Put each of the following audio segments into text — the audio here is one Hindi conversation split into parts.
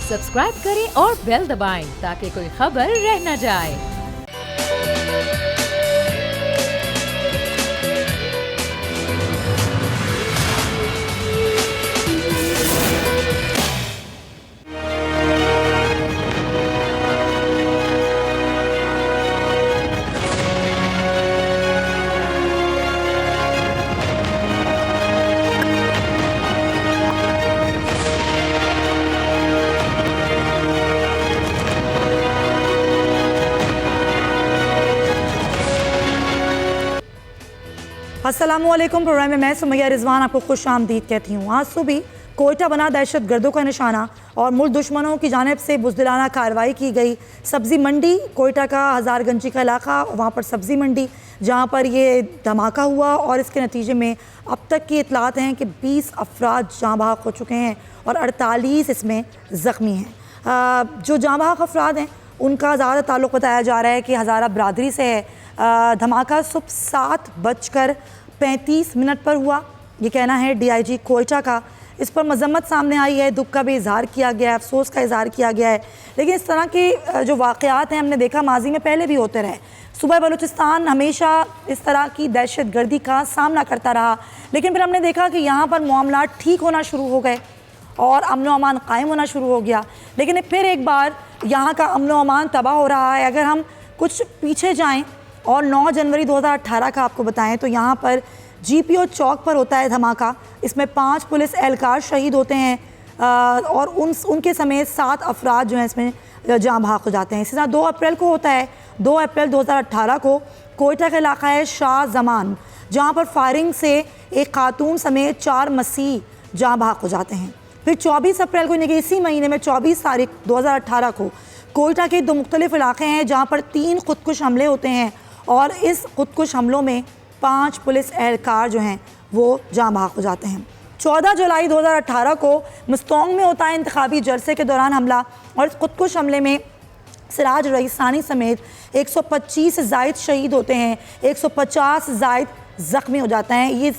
सब्सक्राइब करें और बेल दबाएं ताकि कोई खबर रह न जाए। अस्सलामुअलैकुम। प्रोग्राम में मैं सुमैया रिजवान आपको खुश आमदीद कहती हूँ। आज सुबह कोयटा बना दहशत गर्दों का निशाना और मुल्क दुश्मनों की जानिब से बुज़दिलाना कार्रवाई की गई। सब्ज़ी मंडी कोयटा का हज़ारगंजी का इलाका, वहाँ पर सब्ज़ी मंडी जहाँ पर ये धमाका हुआ और इसके नतीजे में अब तक की इतलात हैं कि 20 अफराद जाँ बहक हो चुके हैं और 48 इसमें ज़ख्मी हैं। जो जाँ बहक अफराद हैं उनका ज़्यादा ताल्लुक़ बताया जा रहा है कि हज़ारा बरादरी से है। धमाका सुबह 7:35 पर हुआ, ये कहना है DIG कोयटा का। इस पर मजम्मत सामने आई है, दुख का भी इजहार किया गया है, अफसोस का इजहार किया गया है। लेकिन इस तरह के जो वाक़यात हैं हमने देखा माजी में पहले भी होते रहे। सूबा बलूचिस्तान हमेशा इस तरह की दहशत गर्दी का सामना करता रहा, लेकिन फिर हमने देखा कि यहाँ पर मामला ठीक होना शुरू हो गए और अमन व अमान कायम होना शुरू हो गया। लेकिन फिर एक बार यहाँ का अमन व अमान तबाह हो रहा है। अगर हम कुछ पीछे जाएं और 9 जनवरी 2018 का आपको बताएं तो यहाँ पर GPO चौक पर होता है धमाका। इसमें 5 पुलिस एहलकार शहीद होते हैं और उनके समेत 7 अफराद जो हैं इसमें जाँ बहक हो जाते हैं। इसी तरह 2 अप्रैल को होता है, 2 अप्रैल 2018 को कोयटा का इलाका है शाह जमान, जहाँ पर फायरिंग से एक खातून समेत 4 मसीह जाँ बहक हो जाते हैं। फिर 24 अप्रैल को यानी कि इसी महीने में 24 तारीख 2018 को कोयटा के 2 मुख्तलिफ इलाके हैं जहाँ पर 3 खुदकुश हमले होते हैं और इस खुदकुश हमलों में 5 पुलिस एहलकार जो हैं वो जाँ बहक हो जाते हैं। 14 जुलाई 2018 को मस्तोंग में होता है इंतखाबी जलसे के दौरान हमला और इस खुदकुश हमले में सिराज रईसानी समेत 125 से ज़ायद शहीद होते हैं, 150 से ज़ायद ज़ख्मी हो जाते हैं। ये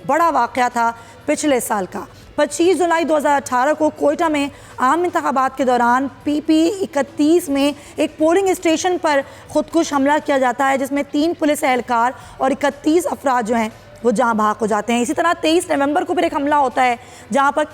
बड़ा वाक़या था पिछले साल का। 25 जुलाई 2018 को कोयटा में आम इंतखाबात के दौरान PP 31 में एक पोलिंग स्टेशन पर खुदकुश हमला किया जाता है, जिसमें 3 पुलिस एहलकार और 31 अफराद जो हैं वो जाँ बहक हो जाते हैं। इसी तरह 23 नवंबर को फिर एक हमला होता है जहाँ पर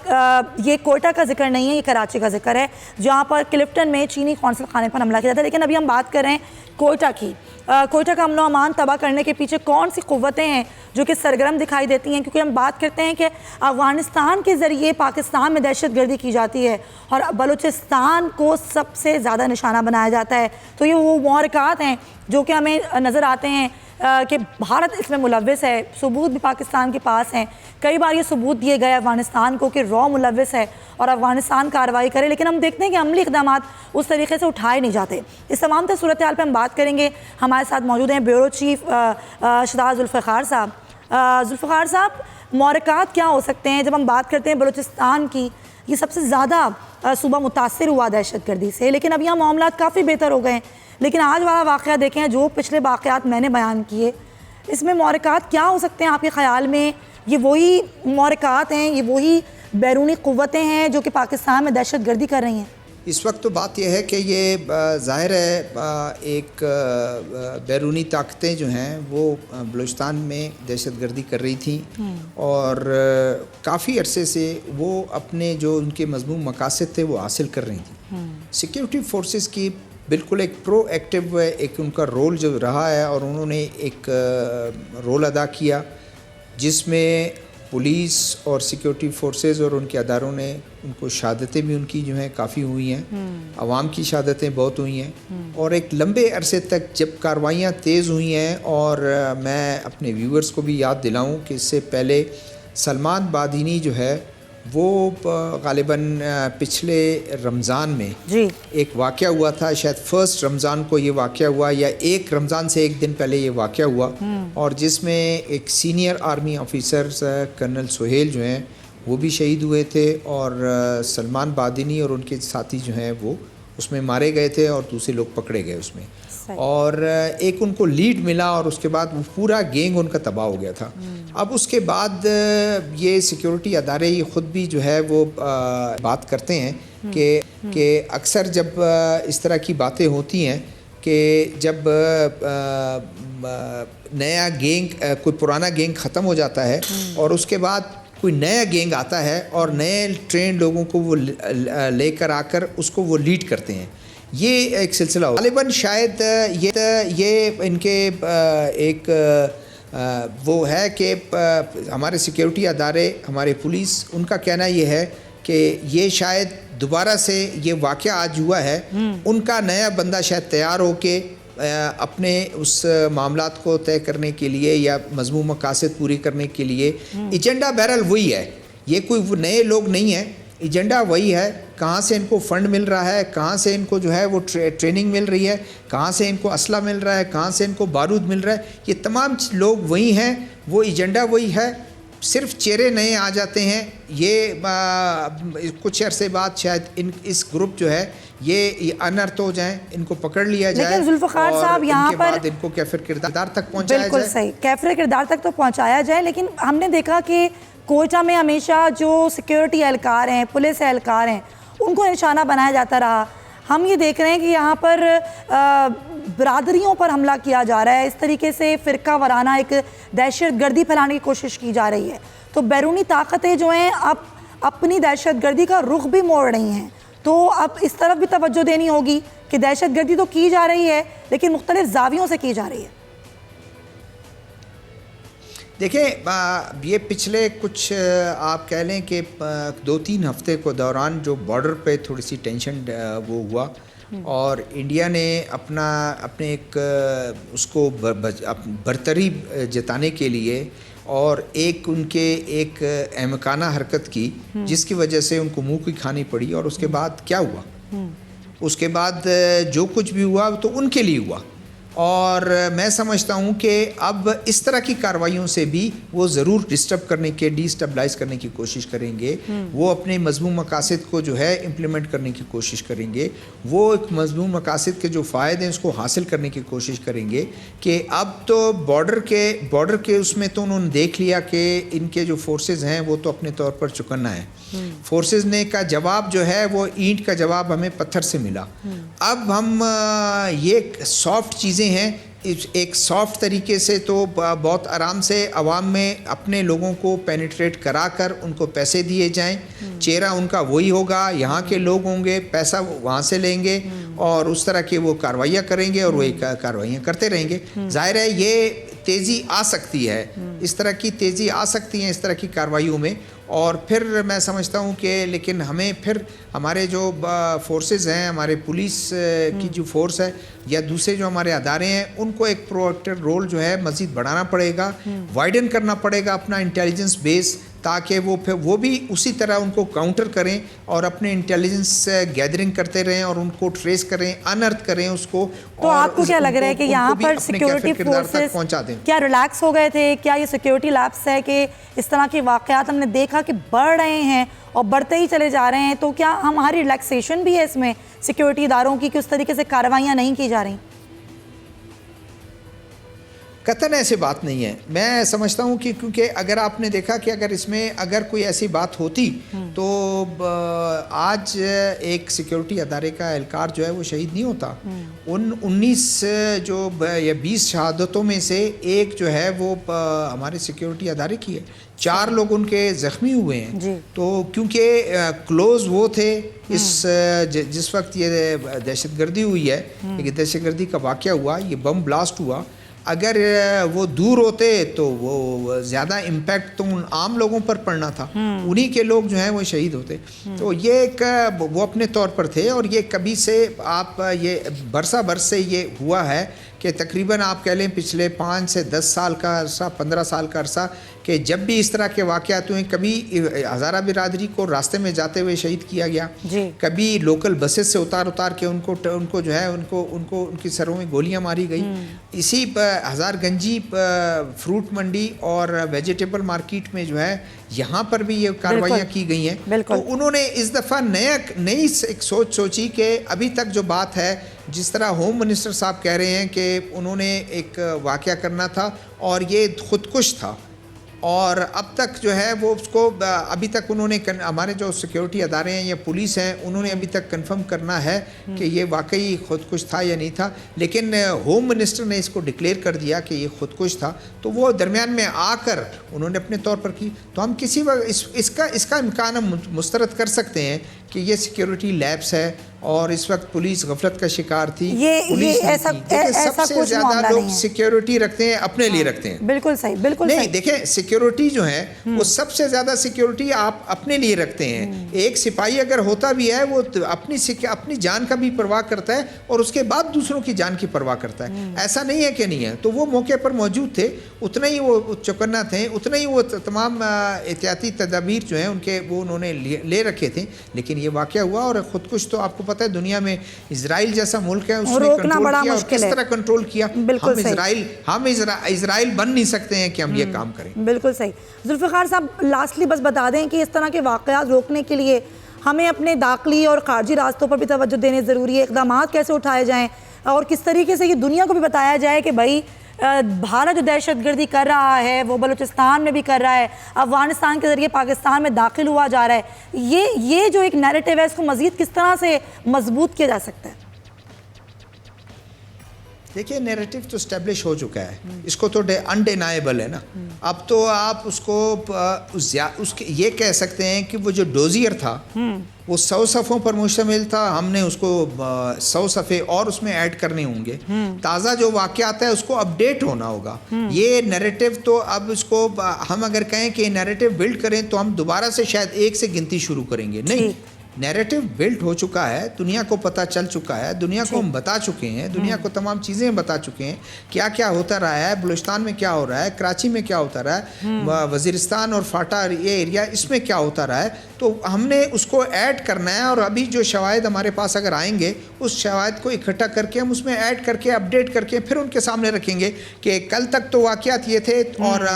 ये कोयटा का जिक्र नहीं है, ये कराची का जिक्र है, जहाँ पर क्लिफ्टन में चीनी कौंसल खाने पर हमला किया जाता है। लेकिन अभी हम बात कर रहे हैं कोयटा की। कोयटा का अमन व अमान तबाह करने के पीछे कौन सी क़ुव्वतें हैं जो कि सरगर्म दिखाई देती हैं, क्योंकि हम बात करते हैं कि अफ़गानिस्तान के ज़रिए पाकिस्तान में दहशत गर्दी की जाती है और बलूचिस्तान को सबसे ज़्यादा निशाना बनाया जाता है। तो ये वो मुहरक़ात हैं जो कि हमें नज़र आते हैं कि भारत इसमें मुलव्विस है। सबूत भी पाकिस्तान के पास हैं। कई बार ये सबूत दिए गए अफ़गानिस्तान को कि रॉ मुलव्विस है और अफ़गानिस्तान कार्रवाई करे, लेकिन हम देखते हैं कि अमली इक़दाम उस तरीके से उठाए नहीं जाते। इस तमाम सूरत हाल पर हम बात करेंगे। हमारे साथ मौजूद हैं ब्यूरो चीफ शहजाद जुल्फ़िकार साहब। जुल्फ़िकार साहब, मुहरक़ात क्या हो सकते हैं? जब हम बात करते हैं बलूचिस्तान की, ये सबसे ज़्यादा सूबा मुतासिर हुआ दहशत गर्दी से, लेकिन अब यहाँ मामला काफ़ी बेहतर हो गए हैं। लेकिन आज वाला वाक़या देखें, जो पिछले वाक़यात मैंने बयान किए, इसमें मुहरक़ात क्या हो सकते हैं आपके ख़याल में? ये वही मुहरक़ात हैं, ये वही बैरूनी क़ुव्वतें हैं जो कि पाकिस्तान में दहशत गर्दी कर रही हैं? इस वक्त तो बात यह है कि ये ज़ाहिर है एक बैरूनी ताकतें जो हैं वो बलूचिस्तान में दहशत गर्दी कर रही थी और काफ़ी अरसे से वो अपने जो उनके मज़मूम मकासद थे वो हासिल कर रही थी। सिक्योरिटी फोर्सेस की बिल्कुल एक प्रोएक्टिव एक उनका रोल जो रहा है और उन्होंने एक रोल अदा किया जिसमें पुलिस और सिक्योरिटी फोर्सेस और उनके अदारों ने उनको शहादतें भी उनकी जो हैं काफ़ी हुई हैं, आवाम की शहादतें बहुत हुई हैं और एक लंबे अरसे तक जब कार्रवाइयाँ तेज़ हुई हैं। और मैं अपने व्यूअर्स को भी याद दिलाऊं कि इससे पहले सलमान बादीनी जो है वो ग़ालिबन पिछले रमज़ान में जी एक वाक़या हुआ था, शायद फर्स्ट रमज़ान को ये वाक़या हुआ या एक रमज़ान से एक दिन पहले ये वाक़या हुआ और जिसमें एक senior army officer colonel Suhail जो हैं वो भी शहीद हुए थे और सलमान बादीनी और उनके साथी जो हैं वो उसमें मारे गए थे और दूसरे लोग पकड़े गए उसमें और एक उनको लीड मिला और उसके बाद वो पूरा गैंग उनका तबाह हो गया था। अब उसके बाद ये सिक्योरिटी अदारे ख़ुद भी जो है वो बात करते हैं कि कि अक्सर जब इस तरह की बातें होती हैं कि जब नया गैंग कोई पुराना गैंग ख़त्म हो जाता है और उसके बाद कोई नया गैंग आता है और नए ट्रेन लोगों को वो लेकर आकर उसको वो लीड करते हैं, ये एक सिलसिला हो गालिबन शायद ये इनके एक वो है कि हमारे सिक्योरिटी अदारे, हमारे पुलिस, उनका कहना ये है कि ये शायद दोबारा से ये वाक़या आज हुआ है, उनका नया बंदा शायद तैयार हो के अपने उस मामलात को तय करने के लिए या मज़मूम मकासद पूरी करने के लिए एजेंडा बहरहाल वही है, ये कोई नए लोग नहीं हैं, एजेंडा वही है। कहाँ से इनको फ़ंड मिल रहा है, कहाँ से इनको जो है वो ट्रेनिंग मिल रही है, कहाँ से इनको असला मिल रहा है, कहाँ से इनको बारूद मिल रहा है, ये तमाम लोग वही हैं, वो एजेंडा वही है, सिर्फ चेहरे नए आ जाते हैं। ये कुछ अरसे बाद शायद इस ग्रुप जो है ये अनर्थ हो जाएं, इनको पकड़ लिया जाए। लेकिन जुल्फ़िकार साहब यहाँ पर इनको कैफिर किरदार तक पहुँचाया जाए। बिल्कुल सही, कैफिर किरदार तक तो पहुँचाया जाए। लेकिन हमने देखा कि कोयटा में हमेशा जो सिक्योरिटी एहलकार हैं, पुलिस एहलकार हैं, उनको निशाना बनाया जाता रहा। हम ये देख रहे हैं कि यहाँ पर बरादरियों पर हमला किया जा रहा है, इस तरीके से फ़िरका वाराना एक दहशत गर्दी फैलाने की कोशिश की जा रही है। तो बैरूनी ताकतें जो हैं अब अपनी दहशत गर्दी का रुख भी मोड़ रही हैं, तो अब इस तरफ भी तवज्जो देनी होगी कि दहशत गर्दी तो की जा रही है लेकिन मुख्तलिफ जावियों से की जा रही है। देखें, ये पिछले कुछ आप कह लें कि 2-3 हफ्ते को दौरान जो बॉर्डर पे थोड़ी सी टेंशन वो हुआ और इंडिया ने अपने एक उसको बरतरी जताने के लिए और एक उनके एक अहमकाना हरकत की जिसकी वजह से उनको मुंह की खानी पड़ी। और उसके बाद क्या हुआ, उसके बाद जो कुछ भी हुआ तो उनके लिए हुआ। और मैं समझता हूँ कि अब इस तरह की कार्रवाइयों से भी वो ज़रूर डिस्टर्ब करने के डिस्टेबलाइज करने की कोशिश करेंगे, वो अपने मज़मूम मकासद को जो है इम्प्लीमेंट करने की कोशिश करेंगे, वो एक मज़मूम मकासद के जो फ़ायदे हैं उसको हासिल करने की कोशिश करेंगे। कि अब तो बॉर्डर के उसमें तो उन्होंने देख लिया कि इनके जो फोर्सेस हैं वो तो अपने तौर पर चुकन्ना है। फोर्सेस ने का जवाब जो है वो ईंट का जवाब हमें पत्थर से मिला। अब हम ये सॉफ्ट चीज़ें हैं, एक सॉफ्ट तरीके से तो बहुत आराम से अवाम में अपने लोगों को पेनिट्रेट करा कर उनको पैसे दिए जाएं, चेहरा उनका वही होगा, यहाँ के लोग होंगे, पैसा वहाँ से लेंगे और उस तरह की वो कार्रवाइयाँ करेंगे और वही कार्रवाइयाँ करते रहेंगे। जाहिर है ये तेज़ी आ सकती है, इस तरह की तेज़ी आ सकती है इस तरह की कार्रवाइयों में। और फिर मैं समझता हूँ कि लेकिन हमें फिर हमारे जो फोर्सेस हैं, हमारे पुलिस की जो फोर्स है या दूसरे जो हमारे अदारे हैं, उनको एक प्रोएक्टिव रोल जो है मज़ीद बढ़ाना पड़ेगा, वाइडन करना पड़ेगा अपना इंटेलिजेंस बेस, ताकि वो भी उसी तरह उनको काउंटर करें और अपने इंटेलिजेंस गैदरिंग करते रहें और उनको ट्रेस करें, अनर्थ करें उसको। तो आपको क्या लग रहा है कि यहाँ पर सिक्योरिटी फोर्सेस पहुँचा दें? क्या रिलैक्स हो गए थे? क्या ये सिक्योरिटी लैप्स है कि इस तरह के वाक़यात हमने देखा कि बढ़ रहे हैं और बढ़ते ही चले जा रहे हैं, तो क्या हमारी रिलैक्सेशन भी है इसमें सिक्योरिटी इदारों की कि उस तरीके से कार्रवाइयाँ नहीं की जा रही? कतन ऐसी बात नहीं है। मैं समझता हूँ कि क्योंकि अगर आपने देखा कि अगर इसमें अगर कोई ऐसी बात होती तो आज एक सिक्योरिटी अदारे का एहलकार जो है वो शहीद नहीं होता। उन 19 जो या 20 शहादतों में से एक जो है वो हमारे सिक्योरिटी अदारे की है, 4 लोग उनके ज़ख्मी हुए हैं। तो क्योंकि क्लोज वो थे जिस वक्त ये दहशतगर्दी हुई है, एक दहशतगर्दी का वाक़या हुआ, ये बम ब्लास्ट हुआ, अगर वो दूर होते तो वो ज़्यादा इम्पैक्ट तो उन आम लोगों पर पड़ना था, उन्हीं के लोग जो हैं वो शहीद होते। तो ये एक वो अपने तौर पर थे और ये कभी से आप ये बरसा बरस से ये हुआ है कि तकरीबन आप कह लें पिछले 5 से 10 साल का अरसा, 15 साल का अरसा, कि जब भी इस तरह के वाक़यात हुए, कभी हज़ारा बिरादरी को रास्ते में जाते हुए शहीद किया गया, कभी लोकल बसेस से उतार के उनको जो है उनकी सरों में गोलियां मारी गई। इसी हज़ारगंजी फ्रूट मंडी और वेजिटेबल मार्केट में जो है यहाँ पर भी ये कार्रवाइयाँ की गई हैं। तो उन्होंने इस दफ़ा नई एक सोच सोची कि अभी तक जो बात है, जिस तरह होम मिनिस्टर साहब कह रहे हैं कि उन्होंने एक वाक़या करना था और ये खुदकुश था और अब तक जो है वो उसको अभी तक उन्होंने हमारे जो सिक्योरिटी अदारे हैं या पुलिस हैं उन्होंने अभी तक कंफर्म करना है कि ये वाकई खुदकुश था या नहीं था, लेकिन होम मिनिस्टर ने इसको डिक्लेयर कर दिया कि ये खुदकुश था, तो वो दरमियान में आकर उन्होंने अपने तौर पर की। तो हम किसी वक्त इसका इम्कान हम मुस्तरद कर सकते हैं कि ये सिक्योरिटी लैप्स है और इस वक्त पुलिस गफलत का शिकार थी। ये ऐसा सबसे ज्यादा लोग सिक्योरिटी रखते हैं अपने लिए रखते हैं। बिल्कुल सही, बिल्कुल नहीं सही। देखें, सिक्योरिटी जो है वो सबसे ज्यादा सिक्योरिटी आप अपने लिए रखते हैं। एक सिपाही अगर होता भी है वो अपनी जान का भी परवाह करता है और उसके बाद दूसरों की जान की परवाह करता है। ऐसा नहीं है कि नहीं है। तो वो मौके पर मौजूद थे, उतने ही वो चौकन्ना थे, उतने ही वो तमाम एहतियाती तदाबीर जो हैं उनके वो उन्होंने ले रखे थे। लेकिन ये वाक़या हुआ और ख़ुदकुश तो आपको पता है दुनिया में इजराइल जैसा मुल्क है, उसने कंट्रोल किया और किस तरह कंट्रोल किया। हम इजराइल बन नहीं सकते हैं कि हम ये काम करें। बिल्कुल सही। जुल्फ़िकार साहब, लास्टली बस बता दें कि इस तरह के वाक़यात रोकने के लिए हमें अपने दाखिली और खारजी रास्तों पर भी तवज्जो देने ज़रूरी है। इक़दामात कैसे उठाए जाएँ और किस तरीके से ये दुनिया को भी बताया जाए कि भाई भारत जो दहशतगर्दी कर रहा है वो बलूचिस्तान में भी कर रहा है, अफ़गानिस्तान के ज़रिए पाकिस्तान में दाखिल हुआ जा रहा है। ये जो एक नैरेटिव है इसको मज़ीद किस तरह से मजबूत किया जा सकता है? देखिए, नैरेटिव तो स्टैब्लिश हो चुका है, इसको तो अनडिनाएबल है ना। अब तो आप उसके ये कह सकते हैं कि वो जो डोजियर था वो 100 सफ़ों पर मुश्तमिल था, हमने उसको 100 सफ़े और उसमें ऐड करने होंगे। ताज़ा जो वाक़यात है उसको अपडेट होना होगा। ये नैरेटिव तो अब इसको हम अगर कहें कि नैरेटिव बिल्ड करें तो हम दोबारा से शायद एक से गिनती शुरू करेंगे। नहीं, नैरेटिव बिल्ट हो चुका है, दुनिया को पता चल चुका है, दुनिया को हम बता चुके हैं, दुनिया को तमाम चीज़ें बता चुके हैं, क्या क्या होता रहा है, बलूचिस्तान में क्या हो रहा है, कराची में क्या होता रहा है, वज़ीरिस्तान और फाटा ये एरिया इसमें क्या होता रहा है। तो हमने उसको ऐड करना है और अभी जो शवाहिद हमारे पास अगर आएंगे उस शवाहिद को इकट्ठा करके हम उसमें ऐड करके अपडेट करके फिर उनके सामने रखेंगे कि कल तक तो वाक़यात ये थे और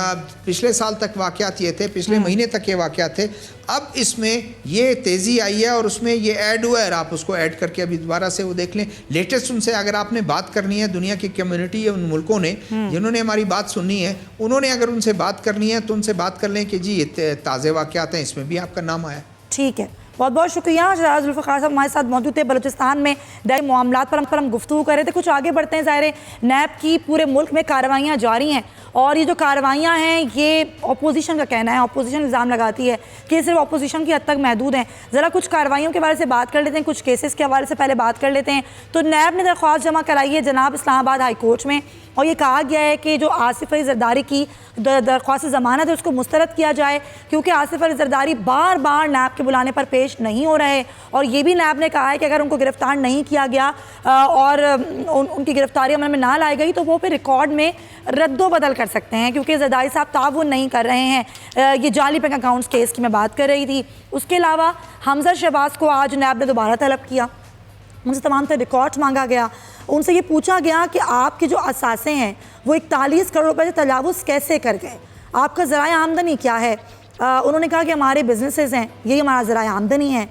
पिछले साल तक वाक़यात ये थे, पिछले महीने तक ये वाक़यात थे, अब इसमें ये तेज़ी आई है और उसमें ये ऐड हुआ है और आप उसको ऐड करके अभी दोबारा से वो देख लें। लेटेस्ट उनसे अगर आपने बात करनी है, दुनिया की कम्युनिटी या उन मुल्कों ने जिन्होंने हमारी बात सुननी है, उन्होंने अगर उनसे बात करनी है तो उनसे बात कर लें कि जी ये ताज़े वाक़यात हैं, इसमें भी आपका नाम आया। ठीक है, बहुत बहुत शुक्रिया। जुल्फ़िकार साहब हमारे साथ मौजूद थे। बलूचिस्तान में दायरे मामलात पर हम गुफ्तगू कर रहे थे। कुछ आगे बढ़ते हैं। ज़ाहिर नैब की पूरे मुल्क में कार्रवाइयाँ जारी हैं और ये जो कार्रवाइयाँ हैं ये अपोजिशन का कहना है, अपोजिशन इल्ज़ाम लगाती है कि सिर्फ अपोजिशन की हद तक महदूद हैं। ज़रा कुछ कार्रवाइयों के बारे से बात कर लेते हैं, कुछ केसेस के हवाले से पहले बात कर लेते हैं। तो नैब ने दरख्वास्त जमा कराई है जनाब इस्लामाबाद हाई कोर्ट में और ये कहा गया है कि जो आसिफ अली जरदारी की दरख्वास्त ज़मानत है उसको मुस्तरद किया जाए, क्योंकि आसिफ अली जरदारी बार बार नैब के बुलाने पर पेश नहीं हो रहे। और ये भी नैब ने कहा है कि अगर उनको गिरफ्तार नहीं किया गया और उनकी गिरफ्तारी अमल में ना लाई गई तो वो फिर रिकॉर्ड में रद्दोबदल कर सकते हैं, क्योंकि जरदारी साहब ताउन नहीं कर रहे हैं। ये जाली बैंक अकाउंट्स केस की मैं बात कर रही थी। उसके अलावा हमजा शहबाज को आज नैब ने दोबारा तलब किया, उनसे तमाम तरह रिकॉर्ड्स मांगा गया, उनसे ये पूछा गया कि आपके जो असासे हैं वो 41 करोड़ रुपए से तजावुज़ कैसे कर गए, आपका ज़राए आमदनी क्या है। उन्होंने कहा कि हमारे बिजनेसेस हैं, यही हमारा ज़राए आमदनी है।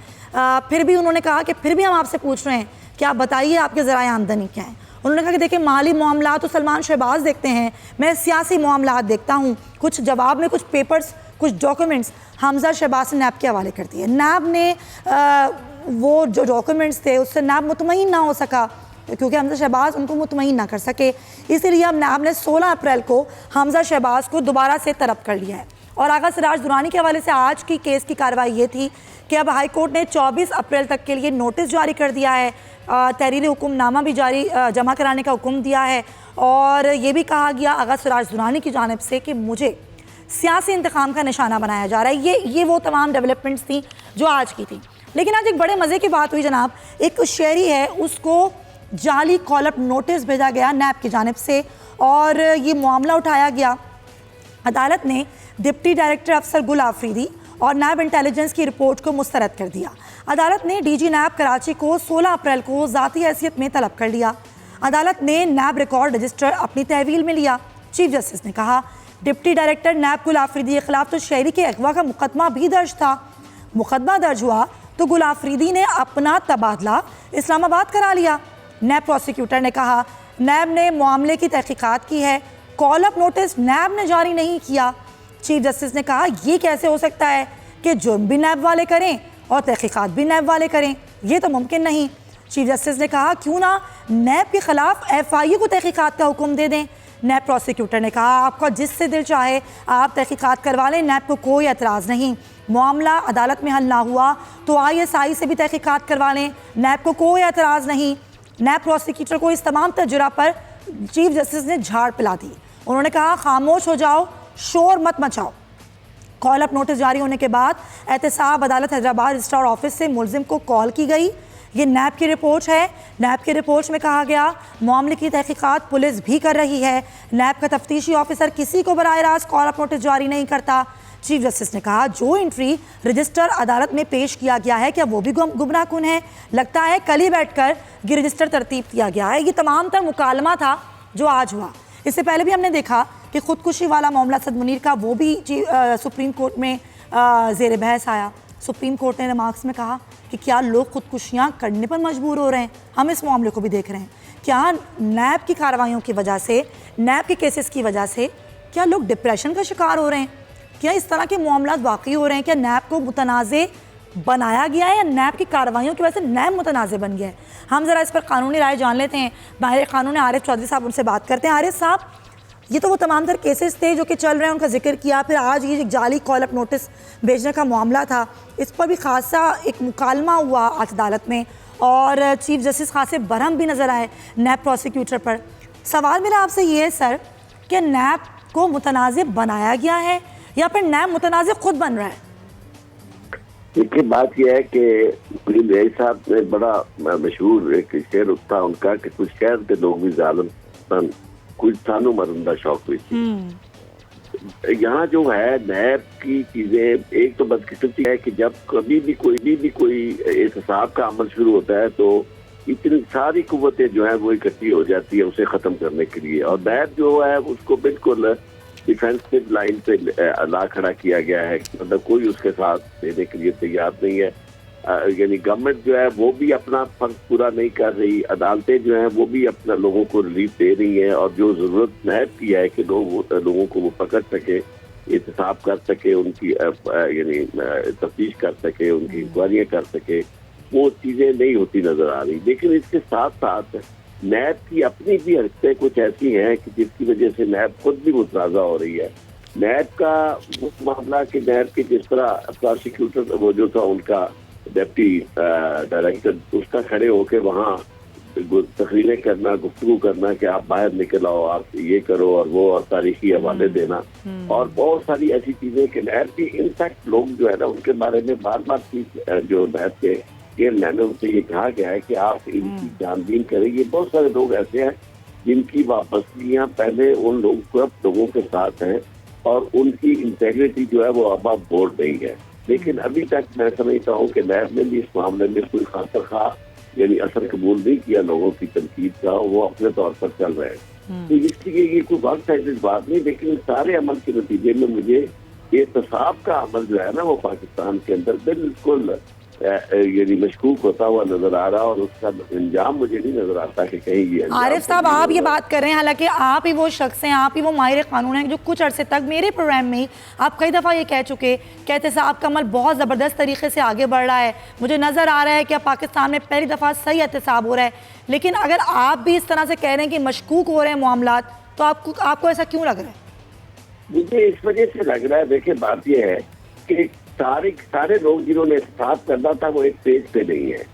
फिर भी उन्होंने कहा कि फिर भी हम आपसे पूछ रहे हैं कि आप बताइए आपके ज़राए आमदनी क्या है। उन्होंने कहा कि देखिए माली मामलात तो सलमान शहबाज देखते हैं, मैं सियासी मामलात देखता हूँ। कुछ जवाब में कुछ पेपर्स, कुछ डॉक्यूमेंट्स हमजा शहबाज ने नैब के हवाले कर दिए। नैब ने वो जो डॉक्यूमेंट्स थे उससे नैब मुतमईन ना हो सका, क्योंकि हमजा शहबाज उनको मुतमईन ना कर सके। इसीलिए अब नैब ने 16 अप्रैल को हमजा शहबाज को दोबारा से तलब कर लिया है। और आगा सिराज दुरानी के हवाले से आज की केस की कार्रवाई ये थी कि अब हाई कोर्ट ने 24 अप्रैल तक के लिए नोटिस जारी कर दिया है, तहरीरी हुक्मनामा भी जमा कराने का हुक्म दिया है। और ये भी कहा गया आगा सिराज दुरानी की जानिब से कि मुझे सियासी इंतकाम का निशाना बनाया जा रहा है। ये वो तमाम डेवलपमेंट्स थी जो आज की थी। लेकिन आज एक बड़े मज़े की बात हुई जनाब, एक शहरी है उसको जाली कॉल अप नोटिस भेजा गया नैब की जानिब से और ये मामला उठाया गया। अदालत ने डिप्टी डायरेक्टर अफसर गुल आफरीदी और नैब इंटेलिजेंस की रिपोर्ट को मुस्तरद कर दिया। अदालत ने डीजी नैब कराची को 16 अप्रैल को ज़ाती हैसियत में तलब कर लिया। अदालत ने नैब रिकॉर्ड रजिस्टर अपनी तहवील में लिया। चीफ जस्टिस ने कहा डिप्टी डायरेक्टर नैब गुल आफरीदी के खिलाफ तो शहरी के अगवा का मुकदमा भी दर्ज था। मुकदमा दर्ज हुआ तो गुल आफरीदी ने अपना तबादला इस्लामाबाद करा लिया। नैब प्रोसिक्यूटर ने कहा नैब ने मामले की तहकीकात की है, कॉल अप नोटिस नैब ने जारी नहीं किया। चीफ जस्टिस ने कहा ये कैसे हो सकता है कि जुर्म भी नैब वाले करें और तहकीकात भी नैब वाले करें, ये तो मुमकिन नहीं। चीफ जस्टिस ने कहा क्यों ना नैब के खिलाफ FIU को तहकीकात का हुक्म दे दें। नैब प्रोसिक्यूटर ने कहा आपका जिससे दिल चाहे आप तहकीकात करवा लें, नैब को कोई एतराज़ नहीं। मामला अदालत में हल ना हुआ तो ISI से भी तहकीकात करवा लें, नैब को कोई एतराज़ नहीं। नैब प्रोसिक्यूटर को इस तमाम तजुर्बा पर चीफ जस्टिस ने झाड़ पिला दी। उन्होंने कहा खामोश हो जाओ, शोर मत मचाओ। कॉल अप नोटिस जारी होने के बाद एहतसाब अदालत हैदराबाद रजिस्ट्रार ऑफिस से मुलजिम को कॉल की गई। ये नैब की रिपोर्ट है। नैब की रिपोर्ट में कहा गया मामले की तहकीकात पुलिस भी कर रही है। नैब का तफ्तीशी ऑफिसर किसी को बराह रास्त कॉल अप नोटिस जारी नहीं करता। चीफ जस्टिस ने कहा जो एंट्री रजिस्टर अदालत में पेश किया गया है क्या वो भी गुमराहकुन है? लगता है कल ही बैठकर ये रजिस्टर तरतीब किया गया है। ये तमाम तर मुकालमा था जो आज हुआ। इससे पहले भी हमने देखा कि खुदकुशी वाला मामला सद मुनीर का वो भी सुप्रीम कोर्ट में ज़ेर बहस आया। सुप्रीम कोर्ट ने रिमार्क्स में कहा कि क्या लोग खुदकुशियाँ करने पर मजबूर हो रहे हैं। हम इस मामले को भी देख रहे हैं, क्या नैब की कार्रवाइयों की वजह से, नैब के केसेस की वजह से क्या लोग डिप्रेशन का शिकार हो रहे हैं? क्या इस तरह के मामला वाकई हो रहे हैं? क्या नैब को मुतनाज़े बनाया गया है या नैब की कार्रवाइयों की वजह से नैब मुतनाज़े बन गया है? हम ज़रा इस पर कानूनी राय जान लेते हैं। माहिर कानून आरिफ चौधरी साहब, उनसे बात करते हैं। आरिफ साहब, ये तो वो तमाम तर केसेस थे जो कि चल रहे हैं, उनका जिक्र किया। फिर आज ये एक जाली कॉल अप नोटिस भेजने का मामला था, इस पर भी खासा एक मुकालमा हुआ आज अदालत में और चीफ जस्टिस खासे बरहम भी नज़र आए नैब प्रोसिक्यूटर पर। सवाल मेरा आपसे ये है सर, कि नैब को मुतनाज़े बनाया गया है या फिर नैब मुतनाज़े खुद बन रहा है? देखिए, बात यह है कि मेरे साहब ने बड़ा मशहूर एक शेर था उनका कि कुछ शहर के लोग भी जालिम कुछ थानों मरंदा शौक हुई थी। यहाँ जो है नैब की चीजें, एक तो बदकिस्मती है कि जब कभी भी कोई एहतसाब का अमल शुरू होता है तो इतनी सारी कुव्वतें जो है वो इकट्ठी हो जाती है उसे खत्म करने के लिए, और नैब जो है उसको बिल्कुल डिफेंसिव लाइन पे ला खड़ा किया गया है। मतलब कोई उसके साथ देने के लिए तैयार नहीं है। यानी गवर्नमेंट जो है वो भी अपना फर्ज पूरा नहीं कर रही, अदालतें जो हैं वो भी अपना लोगों को रिलीफ दे रही हैं, और जो जरूरत नैब की है कि लोगों को वो पकड़ सके, एहतसाब कर सके, उनकी यानी तफ्तीश कर सके, उनकी इंक्वायरियाँ कर सके, वो चीज़ें नहीं होती नजर आ रही। लेकिन इसके साथ साथ नैब की अपनी भी हरकतें कुछ ऐसी हैं कि जिसकी वजह से नैब खुद भी मुतनाज़ा हो रही है। नैब का वो मामला कि नैब के जिस तरह प्रोसिक्यूटर वो जो था उनका डिप्टी डायरेक्टर, उसका खड़े होकर वहाँ तकरीरें करना, गुफ्तगू करना कि आप बाहर निकल आओ, आप ये करो और वो, और तारीखी हवाले देना, और बहुत सारी ऐसी चीजें कि नैब की इनफैक्ट लोग जो है ना उनके बारे में बार बार जो नैब के चेयरमैन उनसे ये कहा गया है कि आप इनकी जानबीन करेंगे। बहुत सारे लोग ऐसे हैं जिनकी वापसियाँ पहले उन लोगों के साथ हैं और उनकी इंटेग्रिटी जो है वो अब बोर्ड नहीं है। लेकिन अभी तक मैं समझता हूँ कि नैब ने भी इस मामले में कोई खातर खा यानी असर कबूल नहीं किया लोगों की तनकीद का, वो अपने तौर पर चल रहे हैं। तो इसलिए ये कोई वन साइडेड बात नहीं, लेकिन सारे अमल के नतीजे में मुझे एहतसाब का अमल जो है ना वो पाकिस्तान के अंदर बिल्कुल यानी मशकूक होता हुआ नजर आ रहा, और उसका अंजाम मुझे नहीं नजर आता कि कहीं ये। आरिफ साहब, आप ये बात कर रहे हैं, हालांकि आप ही वो शख्स हैं, आप ही वो माहिर कानून हैं जो कुछ अरसे तक मेरे प्रोग्राम में ही आप कई दफ़ा ये कह चुके कि एहतसाब का अमल बहुत ज़बरदस्त तरीके से आगे बढ़ रहा है। मुझे नज़र आ रहा है कि अब पाकिस्तान में पहली दफ़ा सही एहतसाब हो रहा है। लेकिन अगर आप भी इस तरह से कह रहे हैं कि मशकूक हो रहे हैं मामला, तो आपको ऐसा क्यों लग रहा है? मुझे इस वजह से लग रहा है, देखिए बात यह है कि सारे लोग जिन्होंने एहतसाब करना था वो एक पेज पे नहीं है,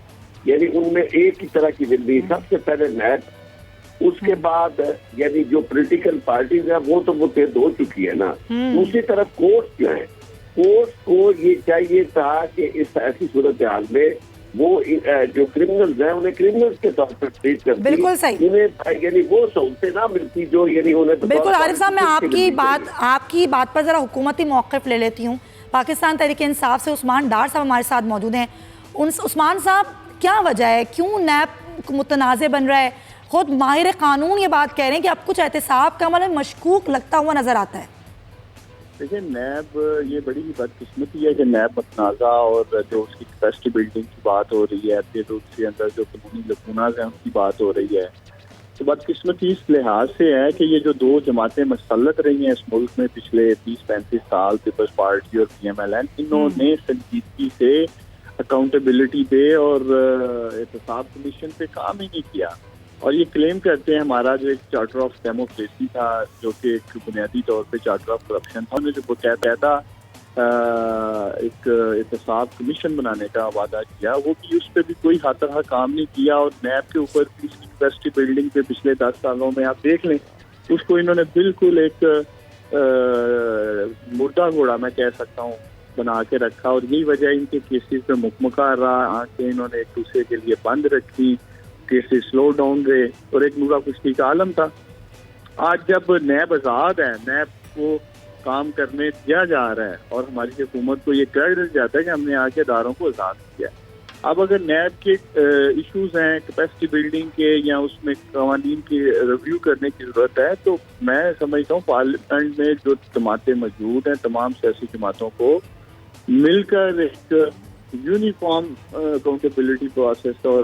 यानी उनमें एक ही तरह की जिंदगी। सबसे पहले नैब, उसके बाद यानी जो पॉलिटिकल पार्टीज है वो तो मुतहद हो चुकी है ना। दूसरी तरफ कोर्ट जो है, कोर्ट को ये चाहिए था कि इस ऐसी सूरत हाल में वो जो क्रिमिनल्स हैं उन्हें क्रिमिनल्स के तौर पर ट्रीट करती, बिल्कुल सही, उन्हें यानी वो सहूलतें ना मिलती जो यानी उन्हें। बिल्कुल आरिफ साहब, मैं आपकी बात पर जरा हुकूमती मौक़िफ़ ले लेती हूँ। पाकिस्तान तहरीक इंसाफ से उस्मान डार साहब हमारे साथ मौजूद हैं। उस्मान साहब, क्या वजह है, क्यों नैब मुतनाज़े बन रहा है? खुद माहिर कानून ये बात कह रहे हैं कि अब कुछ एहतसाब का अमल मशकूक लगता हुआ नजर आता है। देखिए, नैब ये बड़ी ही बदकिस्मती है कि नैब मुतनाज़ा और जो उसकी कैपेसिटी बिल्डिंग की बात हो रही है, फिर उसके अंदर जो कानूनी लकूनाज हैं उनकी बात हो रही है। तो बदकिस्मती इस लिहाज से है कि ये जो दो जमातें मसलत रही हैं इस मुल्क में पिछले 30-35 साल, पीपल्स पार्टी और PMLN, इन्होंने संजीदगी से अकाउंटेबिलिटी पे और एहतसाब कमीशन पे काम ही नहीं किया। और ये क्लेम करते हैं हमारा जो एक चार्टर ऑफ डेमोक्रेसी था, जो कि एक बुनियादी तौर पे चार्टर ऑफ करप्शन था, उन्होंने जो बकायदा एक एहतसाब कमीशन बनाने का वादा किया, वो भी उस पर भी कोई हाथरहा काम नहीं किया। और नैब के ऊपर भी यूनिवर्सिटी बिल्डिंग पे पिछले 10 सालों में आप देख लें, उसको इन्होंने बिल्कुल एक मुर्दा घोड़ा मैं कह सकता हूँ बना के रखा। और यही वजह इनके केसेस पे मुकमका रहा, आंखें इन्होंने एक दूसरे के लिए बंद रखी, केसेस स्लो डाउन रहे और एक नूरा खुश्की का आलम था। आज जब नैब आज़ाद है, नैब को काम करने दिया जा रहा है और हमारी हुकूमत को ये क्रेडिट जाता है कि हमने आके इदारों को आज़ाद किया। अब अगर नैब के इश्यूज हैं कैपेसिटी बिल्डिंग के या उसमें कवानीन की रिव्यू करने की ज़रूरत है, तो मैं समझता हूँ पार्लियामेंट में जो जमातें मौजूद हैं, तमाम सियासी जमातों को मिलकर एक यूनिफॉर्म अकाउंटेबिलिटी प्रोसेस और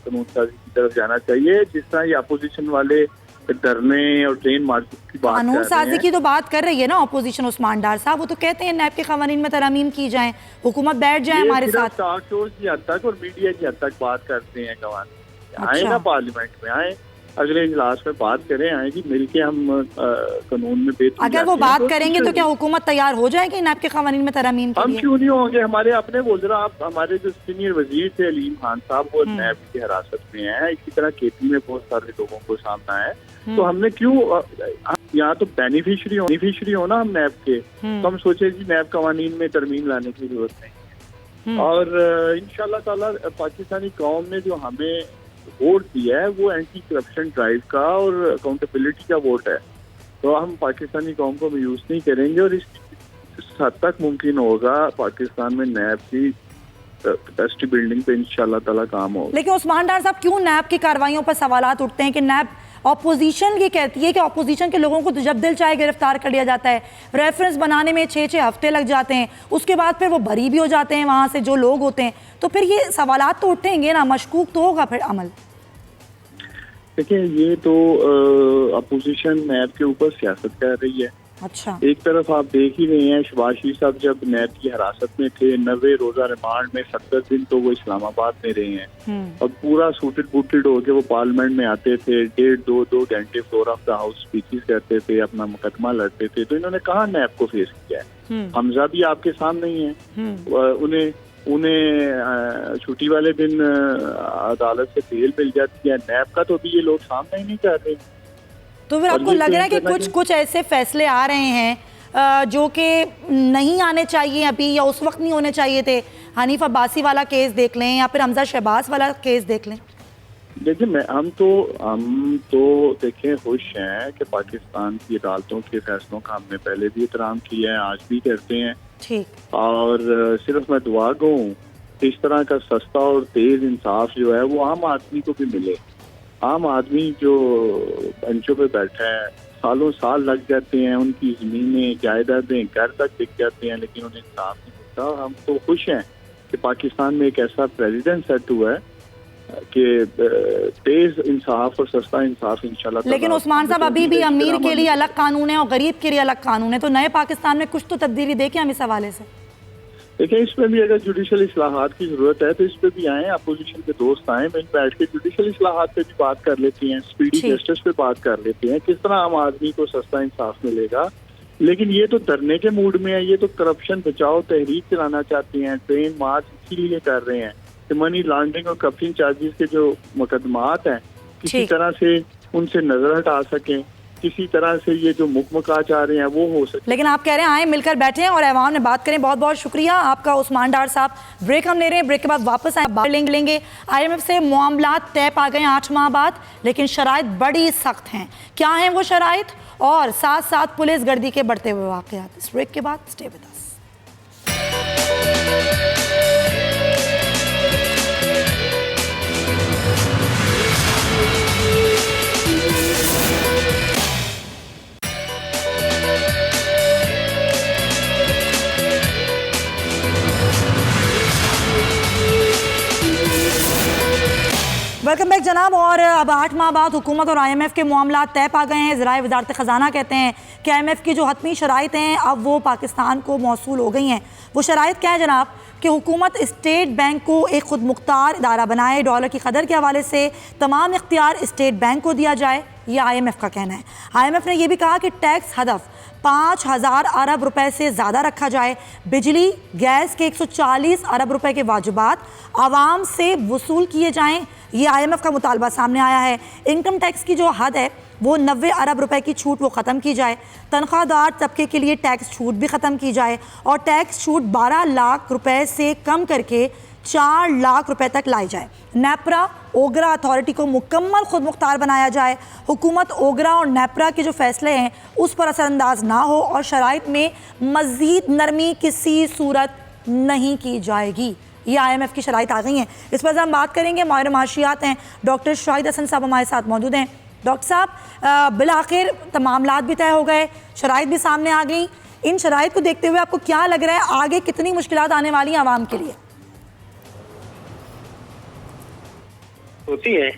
कानून साजी की तरफ जाना चाहिए। जिस तरह ये अपोजिशन वाले धरने और ट्रेन मार्च की बात कानून साजी की तो बात कर रही है ना अपोजिशन, उस्मान डार साहब, वो तो कहते हैं नैब के कवानीन में तरमीम की जाए, हुकूमत बैठ जाए हमारे साथ। टॉक शोज की हद तक और मीडिया की हद तक बात करते हैं कवानीन। आए ना पार्लियामेंट में, आए अगले इजलास में बात करें, आएगी मिलके हम कानून में बेहतर। अगर वो बात करेंगे तो क्या हुकूमत तैयार हो जाएगी नैब के कवानीन में तरमीम के लिए? हम क्यों नहीं होंगे? हमारे अपने वज़रा, आप हमारे जो सीनियर वजीर थे अलीम खान साहब, वो नैब की हिरासत में है। इसी तरह KP में बहुत सारे लोगों को सामना है। तो हमने क्यों यहाँ तो बेनिफिशरी हो ना हम नैब के, तो हम सोचे जी नैब कवानीन में तरमीम लाने की जरूरत नहीं है। और इंशाल्लाह ताला पाकिस्तानी कौम ने जो हमें वोट दिया है वो एंटी करप्शन ड्राइव का और अकाउंटेबिलिटी का वोट है, तो हम पाकिस्तानी कौम को मायूस नहीं करेंगे और इस हद तक मुमकिन होगा पाकिस्तान में नैब की कैपेसिटी बिल्डिंग पे इंशाल्लाह ताला काम होगा। लेकिन उस्मान डार साहब, क्यों नैब की कार्रवाइयों पर सवालात उठते हैं कि नैब ऑपोजिशन ये कहती है कि ऑपोजिशन के लोगों को तो जब दिल चाहे गिरफ्तार कर लिया जाता है, रेफरेंस बनाने में 6-6 हफ्ते लग जाते हैं, उसके बाद फिर वो बरी भी हो जाते हैं वहाँ से जो लोग होते हैं, तो फिर ये सवालात तो उठेंगे ना, मशकूक तो होगा फिर अमल। देखिए, ये तो अपोजिशन नैब के ऊपर सियासत कर रही है। अच्छा, एक तरफ आप देख ही रहे हैं शहबाज शरीफ साहब जब नैब की हिरासत में थे, 90 रोजा रिमांड में 70 दिन तो वो इस्लामाबाद में रहे हैं और पूरा सूटेड बूटेड होके वो पार्लियामेंट में आते थे, 1.5-2 घंटे floor of the house speeches करते थे, अपना मुकदमा लड़ते थे। तो इन्होंने कहाँ नैब को फेस किया है? हमजा भी आपके सामने ही है, उन्हें छुट्टी वाले दिन अदालत से बेल मिल जाती है। नैब का तो अभी ये लोग सामने ही नहीं कर रहे। तो फिर आपको लग रहा है कि कुछ ऐसे फैसले आ रहे हैं जो कि नहीं आने चाहिए अभी, या उस वक्त नहीं होने चाहिए थे? हनीफ अब्बासी वाला केस देख लें या फिर हमजा शहबाज वाला केस देख लें। देखिए, हम तो देखें खुश हैं कि पाकिस्तान की अदालतों के फैसलों का हमने पहले भी एहतराम किया है, आज भी करते हैं। ठीक। और सिर्फ मैं दुआ कहूँ इस तरह का सस्ता और तेज इंसाफ जो है वो आम आदमी को भी मिले। आम आदमी जो बेंचों पे बैठा है, सालों साल लग जाते हैं, उनकी जमीनें जायदादें घर तक बिक जाते हैं, लेकिन उन्हें इंसाफ नहीं मिलता। और हम तो खुश हैं कि पाकिस्तान में एक ऐसा प्रेसिडेंट सेट हुआ है कि तेज इंसाफ और सस्ता इंसाफ इंशाल्लाह। लेकिन उस्मान साहब, अभी भी अमीर के लिए अलग कानून है और गरीब के लिए अलग कानून है, तो नए पाकिस्तान में कुछ तो तब्दीली देखें हम इस हवाले से। देखिए, इसमें भी अगर जुडिशल इस्लाहात की जरूरत है तो इस पे भी आए, अपोजिशन के दोस्त आए, मिल बैठ के जुडिशल इस्लाहात पे भी बात कर लेते हैं, स्पीडी जस्टिस पे बात कर लेते हैं, किस तरह आम आदमी को सस्ता इंसाफ मिलेगा। लेकिन ये तो धरने के मूड में है, ये तो करप्शन बचाओ तहरीक चलाना चाहते हैं, ट्रेन मार्च इसीलिए कर रहे हैं कि मनी लॉन्ड्रिंग और करप्शन चार्जेस के जो मुकदमात हैं किसी तरह से उनसे नजर हटा सकें, किसी तरह से ये जो मुकमका चाह रहे हैं वो हो सके। लेकिन आप कह रहे हैं आए मिलकर बैठे हैं और ऐवान में बात करें। बहुत बहुत शुक्रिया आपका उस्मान डार साहब। ब्रेक हम ले रहे हैं, ब्रेक के बाद वापस आए बात लेंगे। IMF से मामलात तय पा गए 8 माह बाद, लेकिन शराइत बड़ी सख्त हैं। क्या हैं वो शराइत, और साथ साथ पुलिस गर्दी के बढ़ते हुए वाक़यात। इस ब्रेक के बाद stay with us. Welcome back जनाब। और अब 8 माह बाद हुकूमत और IMF के मामला तय पा गए हैं। ज़राए वज़ारत ख़ज़ाना कहते हैं कि IMF की जो हतमी शराइत हैं अब वो पाकिस्तान को मौसूल हो गई हैं। वो शराइत क्या है जनाब? कि हुकूमत स्टेट बैंक को एक खुद मुख्तार इदारा बनाए, डॉलर की कदर के हवाले से तमाम इख्तियार स्टेट बैंक को दिया जाए, ये IMF का कहना है। IMF ने यह भी कहा कि टैक्स हदफ 5,000 अरब रुपए से ज़्यादा रखा जाए। बिजली गैस के 140 अरब रुपए के वाजिबात आवाम से वसूल किए जाएँ, ये IMF का मुतालबा सामने आया है। इनकम टैक्स की जो हद है वो 90 अरब रुपए की छूट वो ख़त्म की जाए। तनख्वाहदार तबके के लिए टैक्स छूट भी ख़त्म की जाए और टैक्स छूट 12 लाख रुपए से कम करके 4 लाख रुपए तक लाई जाए। नेपरा ओगरा अथॉरिटी को मुकम्मल खुद मुख्तार बनाया जाए। हुकूमत ओगरा और नेपरा के जो फैसले हैं उस पर असरअंदाज ना हो और शराइत में मज़ीद नरमी किसी सूरत नहीं की जाएगी। ये IMF की शराइत आ गई हैं। इस पर हम बात करेंगे। माहिर माशियात हैं डॉक्टर शाहिद हसन साहब हमारे साथ मौजूद हैं। डॉक्टर साहब, बिलाखिर मामलात भी तय हो गए, शराइत भी सामने आ गई। इन शराइत को देखते हुए आपको क्या लग रहा है आगे कितनी मुश्किलात आने वाली हैं आवाम के लिए? होती है,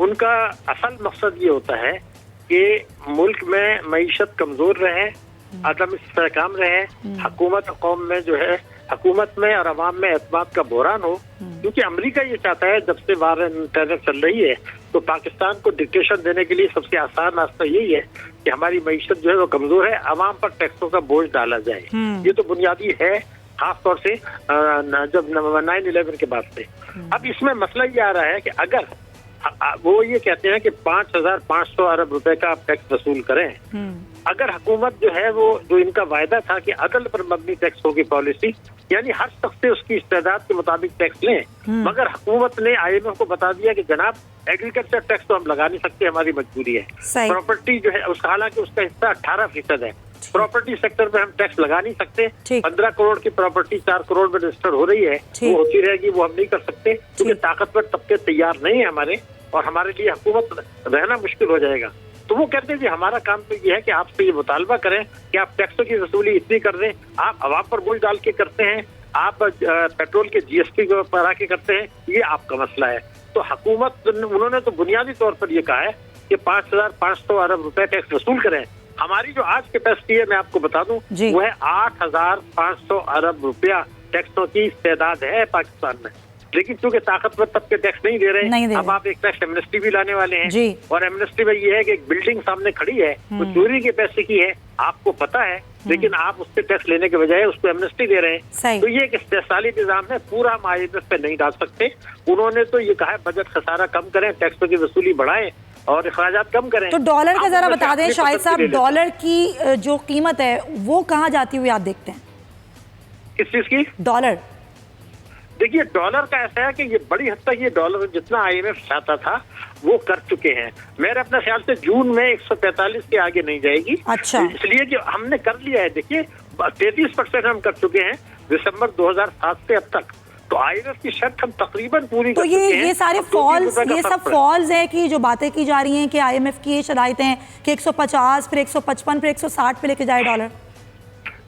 उनका असल मकसद ये होता है कि मुल्क में मईशत कमजोर रहे, अदम इस्तेहकाम रहे, हुकूमत कौम में जो है हुकूमत में और अवाम में एतमाद का बहरान हो। क्योंकि अमेरिका ये चाहता है, जब से वार टेरर चल रही है तो पाकिस्तान को डिक्टेशन देने के लिए सबसे आसान रास्ता यही है कि हमारी मईशत जो है वो कमजोर है, अवाम पर टैक्सों का बोझ डाला जाए। ये तो बुनियादी है, खास तौर से जब 9/11 के बाद से। अब इसमें मसला ये आ रहा है कि अगर वो ये कहते हैं कि 5,500 अरब रुपए का आप टैक्स वसूल करें, अगर हुकूमत जो है वो जो इनका वायदा था कि अदल पर मबनी टैक्स होगी पॉलिसी, यानी हर शख्स से उसकी इस्तेदाद के मुताबिक टैक्स लें, मगर हुकूमत ने IMF को बता दिया कि जनाब एग्रीकल्चर टैक्स तो हम लगा नहीं सकते, हमारी मजबूरी है। प्रॉपर्टी जो है उसका, हालांकि उसका हिस्सा 18% है, प्रॉपर्टी सेक्टर में हम टैक्स लगा नहीं सकते। 15 करोड़ की प्रॉपर्टी 4 करोड़ में रजिस्टर हो रही है, वो होती रहेगी, वो हम नहीं कर सकते क्योंकि ताकतवर तबके तैयार नहीं है हमारे, और हमारे लिए हुकूमत रहना मुश्किल हो जाएगा। तो वो कहते हैं कि हमारा काम तो ये है कि आपसे ये मुतालबा करें कि आप टैक्सों की वसूली इतनी कर दें। आप अवाम पर बोझ डाल के करते हैं, आप पेट्रोल के GST को बढ़ा के करते हैं, ये आपका मसला है। तो हुकूमत उन्होंने तो बुनियादी तौर पर ये कहा है कि 5,500 अरब रुपए टैक्स वसूल करें। हमारी जो आज कैपेसिटी है, मैं आपको बता दूं, वो है 8,500 अरब रुपया टैक्सों की इस्तेदाद है पाकिस्तान में। लेकिन चूंकि ताकतवर तबके टैक्स नहीं दे रहे, अब आप एक टैक्स एमनेस्टी भी लाने वाले हैं। और एमनेस्टी में ये है कि एक बिल्डिंग सामने खड़ी है, वो चोरी के पैसे की है, आपको पता है, लेकिन आप उससे टैक्स लेने के बजाय उसको एमनेस्टी दे रहे हैं। तो ये एक इस्तेसाली निजाम है, पूरा हम IMF पे नहीं डाल सकते। उन्होंने तो ये कहा है बजट खसारा कम करें, टैक्सों की वसूली बढ़ाएं और अखराजात कम करें। तो डॉलर का जरा बता दें शाहिद साहब, डॉलर की जो कीमत है वो कहाँ जाती हुई आप देखते हैं? किस चीज की? डॉलर। देखिए, डॉलर का ऐसा है कि ये बड़ी हद तक ये डॉलर जितना IMF चाहता था वो कर चुके हैं। मेरे अपने ख्याल से जून में 145 के आगे नहीं जाएगी। अच्छा। इसलिए कि हमने कर लिया है, देखिए 33% हम कर चुके हैं दिसंबर 2007 से अब तक। तो IMF की शर्त हम तकरीबन पूरी कर चुके हैं। ये सारे फॉल्स, ये सब फॉल्स है कि जो बातें की जा रही हैं कि IMF की ये शराइतें हैं कि 150 फिर 155 फिर 160 पे लेके जाए डॉलर।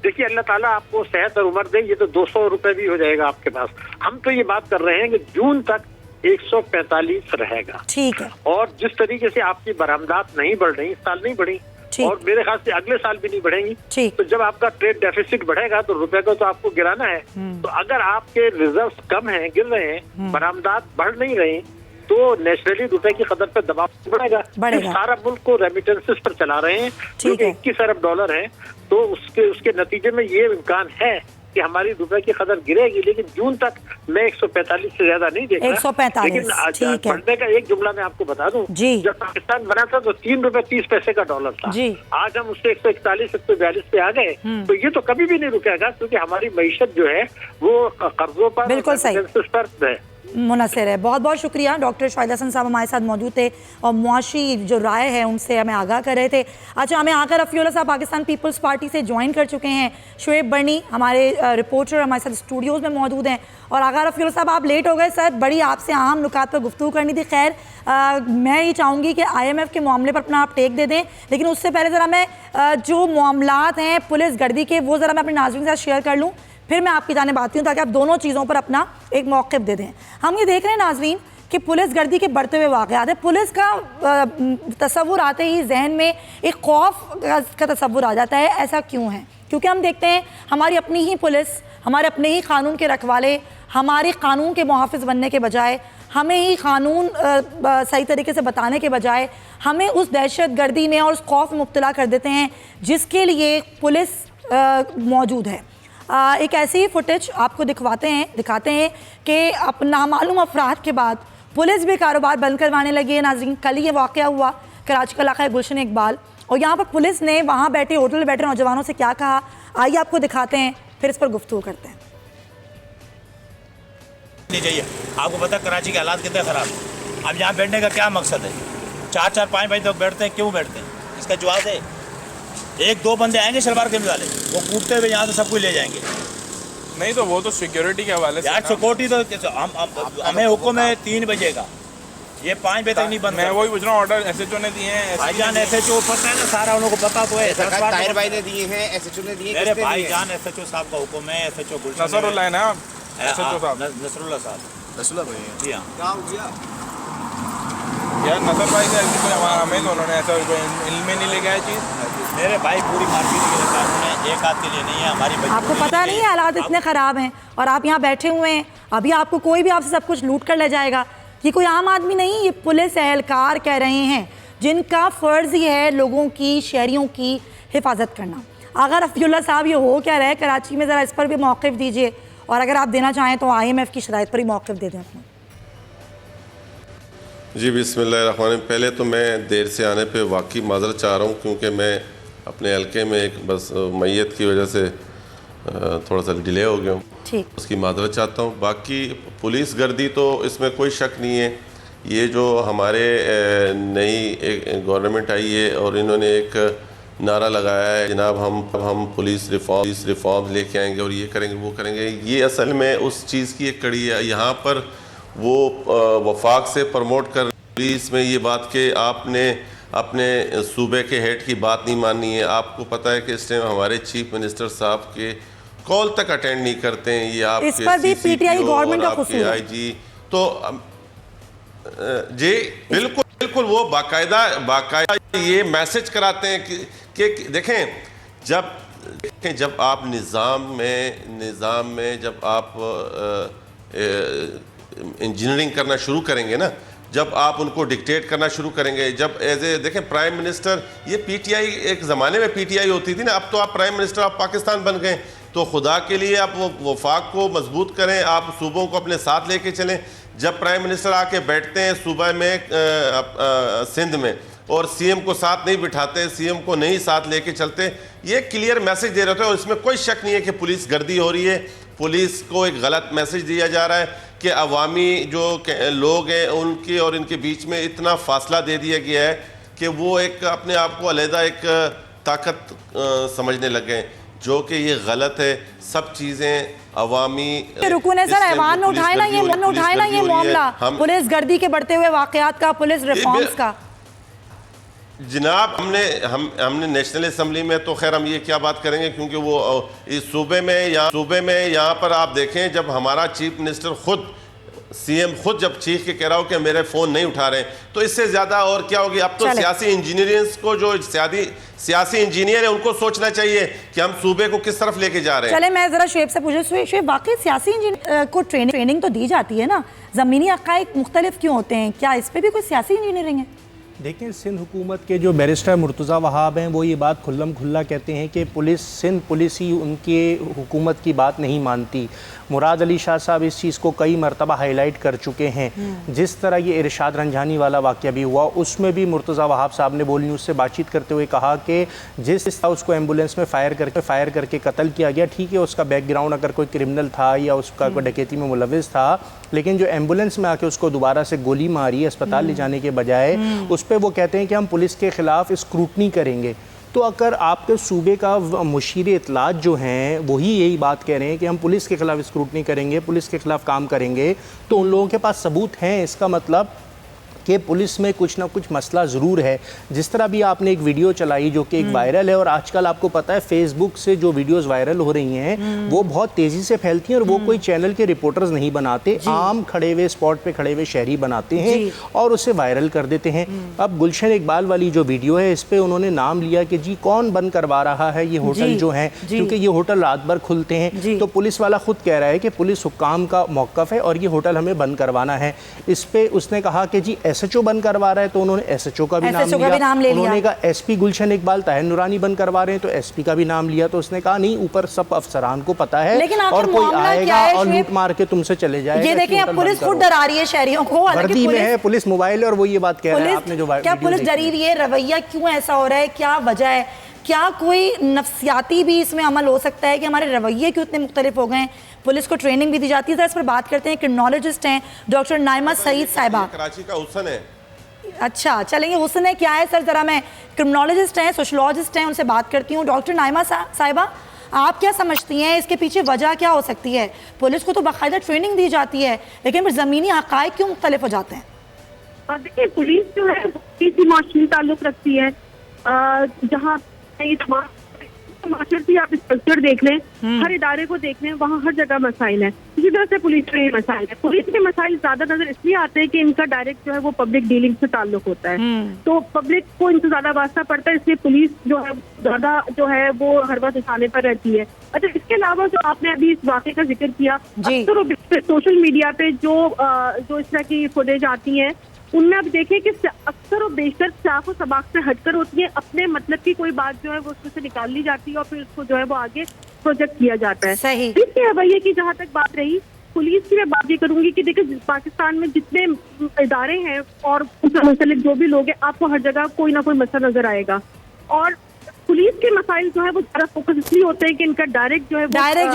देखिए, अल्लाह ताला आपको सेहत और उम्र दे, ये तो 200 रुपए भी हो जाएगा आपके पास। हम तो ये बात कर रहे हैं कि जून तक 145 रहेगा। ठीक है। और जिस तरीके से आपकी बरामदात नहीं बढ़ रही, इस साल नहीं बढ़ी और मेरे ख्याल से अगले साल भी नहीं बढ़ेंगी, तो जब आपका ट्रेड डेफिसिट बढ़ेगा तो रुपए को तो आपको गिराना है। तो अगर आपके रिजर्व कम है, गिर रहे हैं, बरामदात बढ़ नहीं रही, तो नेचुरली रुपए की कदर पर दबाव बढ़ेगा। सारा मुल्क को रेमिटेंसेस पर चला रहे हैं, क्योंकि 21 अरब डॉलर है, तो उसके नतीजे में ये इम्कान है कि हमारी रुपए की कदर गिरेगी। लेकिन जून तक मैं 145 से ज्यादा नहीं देखा। 145, लेकिन बढ़ने का एक जुमला मैं आपको बता दूं, जब पाकिस्तान बना था तो 3 रुपए 30 पैसे का डॉलर था। आज हम उससे 141 142 पे आ गए। तो ये तो कभी भी नहीं रुकेगा, क्योंकि हमारी मईशत जो है वो कर्जों पर, बिल्कुल सही है, मुनसर है। बहुत बहुत शुक्रिया। डॉक्टर शाहिद हसन साहब हमारे साथ मौजूद थे और मुआशी जो राय है उनसे हमें आगाह कर रहे थे। अच्छा, हमें आकर रफ़ीउल्लाह साहब पाकिस्तान पीपल्स पार्टी से ज्वाइन कर चुके हैं। शुएब बर्नी हमारे रिपोर्टर हमारे साथ स्टूडियोज़ में मौजूद हैं। और आगा रफ़ीउल्लाह साहब, आप लेट हो गए सर, बड़ी आपसे अहम नुकात पर गुफ्तगू करनी थी। खैर, मैं ये चाहूँगी कि IMF के मामले पर अपना आप टेक दे दें, लेकिन उससे पहले ज़रा मैं जो मामलात हैं पुलिस गर्दी के, वो ज़रा मैं अपने नाज़रीन के साथ शेयर कर लूँ, फिर मैं आपकी जानिब आती हूँ ताकि आप दोनों चीज़ों पर अपना एक मौक़िफ़ दे दें। हम ये देख रहे हैं नाज़रीन कि पुलिस गर्दी के बढ़ते हुए वाक़यात है, पुलिस का तस्वुर आते ही जहन में एक खौफ का तस्वुर आ जाता है। ऐसा क्यों है? क्योंकि हम देखते हैं हमारी अपनी ही पुलिस, हमारे अपने ही कानून के रखवाले, हमारे कानून के मुहाफ़िज़ बनने के बजाय, हमें ही कानून सही तरीके से बताने के बजाय हमें उस दहशत गर्दी में और उस खौफ में मुब्तला कर देते हैं जिसके लिए पुलिस मौजूद है। एक ऐसी ही फुटेज आपको दिखाते हैं कि नामालूम अफराद के बाद पुलिस भी कारोबार बंद करवाने लगी है। नाज़रीन, कल ये वाक़या हुआ कराची का इलाका गुलशन इकबाल, और यहाँ पर पुलिस ने वहाँ बैठे होटल में बैठे नौजवानों से क्या कहा, आइए आपको दिखाते हैं, फिर इस पर गुफ्तगू करते हैं। नहीं चाहिए। आपको पता है कराची के हालात कितने ख़राब हैं। अब यहाँ बैठने का क्या मकसद है? 4-4-5 बजे तक बैठते हैं, क्यों बैठते हैं? इसका जवाब है। 1-2 बंदे आएंगे शलवार कमीज वाले, वो कूदते हुए यहाँ से सब कुछ ले जाएंगे। नहीं तो वो तो सिक्योरिटी के हवाले से यार सिक्योरिटी तो हमें हुक्म है 3 बजे का, ये 5 बजे तक नहीं बंद। मैं वही पूछ रहा हूँ, ऑर्डर SHO ने दिए हैं। भाईजान SHO पता है ना, सारा उनको पता तो है। ताहिर भाई ने दिए हैं, SHO ने दिए। मेरे भाईजान SHO साहब का हुक्म है। SHO नसरुल्लाह है ना, SHO साहब नसरुल्लाह साहब। रसूला भाई जी हाँ। क्या हो गया यार? नसर भाई से हमें तो उन्होंने ऐसा इल्म में नहीं ले गया चीज़। मेरे भाई पूरी मार्केट के लिए कानून है, एक हाथ के लिए नहीं है। हमारी आपको पता नहीं है हालात इतने ख़राब हैं और आप यहाँ बैठे हुए हैं, अभी आपको कोई भी आपसे सब कुछ लूट कर ले जाएगा। ये कोई आम आदमी नहीं, ये पुलिस एहलकार कह रहे हैं जिनका फ़र्ज़ ही है लोगों की, शहरियों की हिफाजत करना। अगर अफ़ीउल्लाह साहब ये हो क्या रहे कराची में, ज़रा इस पर भी मौक़िफ़ दीजिए, और अगर आप देना चाहें तो IMF की शराइत पर ही मौक़िफ़ दे दें अपना। जी बिस्मिल्लाहिर्रहमानिर्रहीम। पहले तो मैं देर से आने पे वाकई माज़रत चाह रहा हूँ, क्योंकि मैं अपने हल्के में एक बस मैयत की वजह से थोड़ा सा डिले हो गया हूँ, ठीक, उसकी माज़रत चाहता हूँ। बाकी पुलिस गर्दी तो इसमें कोई शक नहीं है। ये जो हमारे नई एक गवर्नमेंट आई है और इन्होंने एक नारा लगाया है, जनाब हम पुलिस रिफॉर्म लेके आएंगे और ये करेंगे वो करेंगे, ये असल में उस चीज़ की एक कड़ी है। यहाँ पर वो वफाक से प्रमोट कर पुलिस में ये बात कि आपने अपने सूबे के हेड की बात नहीं माननी है। आपको पता है कि इस टाइम हमारे चीफ मिनिस्टर साहब के कॉल तक अटेंड नहीं करते हैं। ये आप इस पर भी PTI गवर्नमेंट का कसूर है। IG तो जी बिल्कुल वो बाकायदा ये मैसेज कराते हैं कि देखें, जब आप निज़ाम में जब आप इंजीनियरिंग करना शुरू करेंगे ना, जब आप उनको डिक्टेट करना शुरू करेंगे, जब देखें प्राइम मिनिस्टर, ये PTI एक ज़माने में PTI होती थी ना, अब तो आप प्राइम मिनिस्टर ऑफ पाकिस्तान बन गए। तो खुदा के लिए आप वो वफाक को मजबूत करें, आप सूबों को अपने साथ लेके चलें। जब प्राइम मिनिस्टर आके बैठते हैं सूबा में सिंध में और CM को साथ नहीं बिठाते, CM को नहीं साथ लेके चलते, ये क्लियर मैसेज दे रहे थे। और इसमें कोई शक नहीं है कि पुलिस गर्दी हो रही है, पुलिस को एक गलत मैसेज दिया जा रहा है कि अवामी जो लोग हैं उनके और इनके बीच में इतना फासला दे दिया गया है कि वो एक अपने आप को अलहदा एक ताकत समझने लग गए, जो कि ये गलत है। सब चीज़ें अवामी रुकूने सर ऐवान में उठाए ना ये मामला पुलिस गर्दी के बढ़ते हुए वाक़यात का, पुलिस रिफॉर्म्स का। जनाब हमने नेशनल असम्बली में तो खैर हम ये क्या बात करेंगे, क्योंकि वो इस सूबे में यहाँ पर आप देखें, जब हमारा चीफ मिनिस्टर खुद CM खुद जब चीख के कह रहा हो कि मेरे फ़ोन नहीं उठा रहे, तो इससे ज़्यादा और क्या होगी। अब तो सियासी इंजीनियर्स को, जो सियासी इंजीनियर है, उनको सोचना चाहिए कि हम सूबे को किस तरफ लेके जा रहे हैं। चले मैं ज़रा शुएब से पूछूं, शुएब वाकई सियासी इंजीनियर को ट्रेनिंग तो दी जाती है ना, ज़मीनी हक़ाइक़ मुख्तलिफ क्यों होते हैं, क्या इस पर भी कोई सियासी इंजीनियरिंग है? देखिए, सिंध हुकूमत के जो बैरिस्टर मुर्तज़ा वहाब हैं वो ये बात खुल्लम खुल्ला कहते हैं कि सिंध पुलिस ही उनके हुकूमत की बात नहीं मानती। मुराद अली शाह साहब इस चीज़ को कई मरतबा हाईलाइट कर चुके हैं। जिस तरह ये इरशाद रंझानी वाला वाक़या भी हुआ, उसमें भी मुर्तज़ा वहाब साहब ने बोल न्यूज़ से बातचीत करते हुए कहा कि जिस तरह उसको एम्बुलेंस में फायर करके कत्ल किया गया, ठीक है उसका बैकग्राउंड अगर कोई क्रिमिनल था या उसका कोई डकैती में मुलविस था, लेकिन जो एम्बुलेंस में आके उसको दोबारा से गोली मारी अस्पताल ले जाने के बजाय, उस पर वो कहते हैं कि हम पुलिस के ख़िलाफ़ स्क्रूटनी करेंगे। तो अगर आपके सूबे का मुशीर इत्तलात जो हैं वही यही बात कह रहे हैं कि हम पुलिस के ख़िलाफ़ स्क्रूटनी करेंगे, पुलिस के ख़िलाफ़ काम करेंगे, तो उन लोगों के पास सबूत हैं, इसका मतलब कि पुलिस में कुछ ना कुछ मसला ज़रूर है। जिस तरह भी आपने एक वीडियो चलाई जो कि एक वायरल है, और आजकल आपको पता है फेसबुक से जो वीडियोस वायरल हो रही हैं वो बहुत तेज़ी से फैलती हैं, और वो कोई चैनल के रिपोर्टर्स नहीं बनाते, आम खड़े हुए स्पॉट पे खड़े हुए शहरी बनाते हैं और उसे वायरल कर देते हैं। अब गुलशन इकबाल वाली जो वीडियो है इस पर उन्होंने नाम लिया कि जी कौन बंद करवा रहा है ये होटल जो है, क्योंकि ये होटल रात भर खुलते हैं। तो पुलिस वाला खुद कह रहा है कि पुलिस हुक्काम का मौक़िफ़ है और ये होटल हमें बंद करवाना है। इस पे उसने कहा कि जी SHO बंद करवा रहा है, तो उन्होंने SHO का भी नाम लिया। उन्होंने कहा SP गुलशन इकबाल ताहिर नूरानी बंद करवा रहे हैं, तो SP का भी नाम लिया। तो उसने कहा नहीं, ऊपर सब अफसरान को पता है और कोई आएगा और लूट मार के तुमसे चले जाएगा। ये देखें, अब पुलिस खुद डरा रही है शहरियों को। वर्दी में है पुलिस, मोबाइल, और वो ये बात कह रहे हैं आपने जो क्या पुलिस डरी हुई है? रवैया क्यों ऐसा हो रहा है? क्या वजह है? क्या कोई नफ्सियाती भी इसमें अमल हो सकता है कि हमारे रवैये क्यों इतने मुख्तलिफ हो गए हैं? पुलिस को ट्रेनिंग भी दी जाती है। इस पर बात करते हैं, क्रिमिनोलॉजिस्ट हैं डॉक्टर नाइमा सईद साहिबा। कराची का हुसन है। अच्छा, चलेंगे, हुसन है क्या है सर? ज़रा मैं क्रिमिनोलॉजिस्ट हैं, सोशलॉजिस्ट हैं, उनसे बात करती हूँ। डॉक्टर नाइमा साहिबा, आप क्या समझती हैं इसके पीछे वजह क्या हो सकती है? पुलिस को तो बाकायदा ट्रेनिंग दी जाती है, लेकिन फिर ज़मीनी हक़ाइक़ क्यों मुख्तलिफ हो जाते हैं? देखिए, पुलिस जो है किसी माशरे ताल्लुक रखती है, जहाँ ये तमाम माशरती आप स्ट्रक्चर देख लें, हर इदारे को देख लें, वहाँ हर जगह मसाइल है। इसी तरह से पुलिस के मसाइल है। पुलिस के मसाइल ज्यादा नजर इसलिए आते हैं कि इनका डायरेक्ट जो है वो पब्लिक डीलिंग से ताल्लुक होता है, तो पब्लिक को इनसे ज्यादा वास्ता पड़ता है, इसलिए पुलिस जो है ज्यादा जो है वो हर वक्त उठाने पर रहती है। अच्छा, इसके अलावा जो आपने अभी इस वाक़े का जिक्र किया, अक्सर सोशल मीडिया पे जो इस तरह की फुटेज आती है, उनमें आप देखें कि अक्सर और बेशतर साफ और सबाक से हटकर होती है। अपने मतलब की कोई बात जो है वो उसमें से निकाल ली जाती है और फिर उसको जो है वो आगे प्रोजेक्ट किया जाता है। सही। इसलिए भैया की जहाँ तक बात रही पुलिस की, मैं बात ये करूंगी कि देखिए पाकिस्तान में जितने इदारे हैं और उनसे मुंसलिक जो भी लोग हैं, आपको हर जगह कोई ना कोई मसला नजर आएगा। और पुलिस के मसाइल जो है वो ज़्यादा फोकस इसलिए होते हैं कि इनका डायरेक्ट जो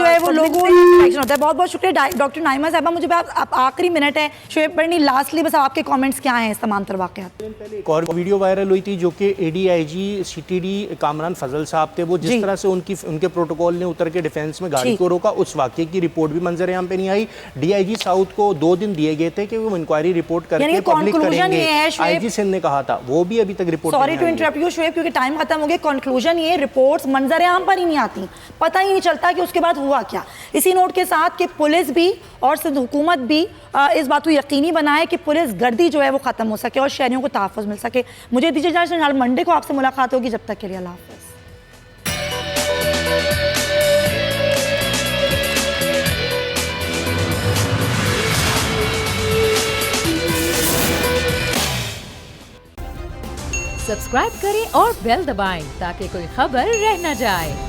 है वो लोगों एक्शन होता है। बहुत बहुत शुक्रिया डॉक्टर नाइमा साहिबा। मुझे आप आखिरी मिनट है शोएब बरनी, लास्टली बस आपके कमेंट्स क्या हैं इस तमाम तर वाक़यात? एक और वीडियो वायरल हुई थी जो कि ADIG CTD कामरान फजल साहब थे, वो जिस तरह से उनके प्रोटोकॉल ने उतर के डिफेंस में गाड़ी को रोका, उस वाक़े की रिपोर्ट भी मंजर आम पे नहीं आई। DIG साउथ को 2 दिन दिए गए थे कि वो इंक्वायरी रिपोर्ट करके पब्लिक करेंगे। IG सिंध ने कहा था, वो भी अभी तक report. Sorry to interrupt you Shoaib, क्योंकि टाइम खत्म हो गया। कंक्लूजन ये रिपोर्ट्स मंजर आम पर ही नहीं आती, पता ही नहीं चलता कि उसके बाद हुआ क्या। इसी नोट के साथ कि पुलिस भी और सिंध हुकूमत भी इस बात को यकीनी बनाए कि पुलिस गर्दी जो है वो ख़त्म हो सके और शहरियों को तहफ़्फ़ुज़ मिल सके। मुझे दीजिए इजाज़त, मंडे को आपसे मुलाकात होगी। जब तक के लिए अल्लाह हाफ़िज़। सब्सक्राइब करें और बेल दबाएं ताकि कोई खबर रह न जाए।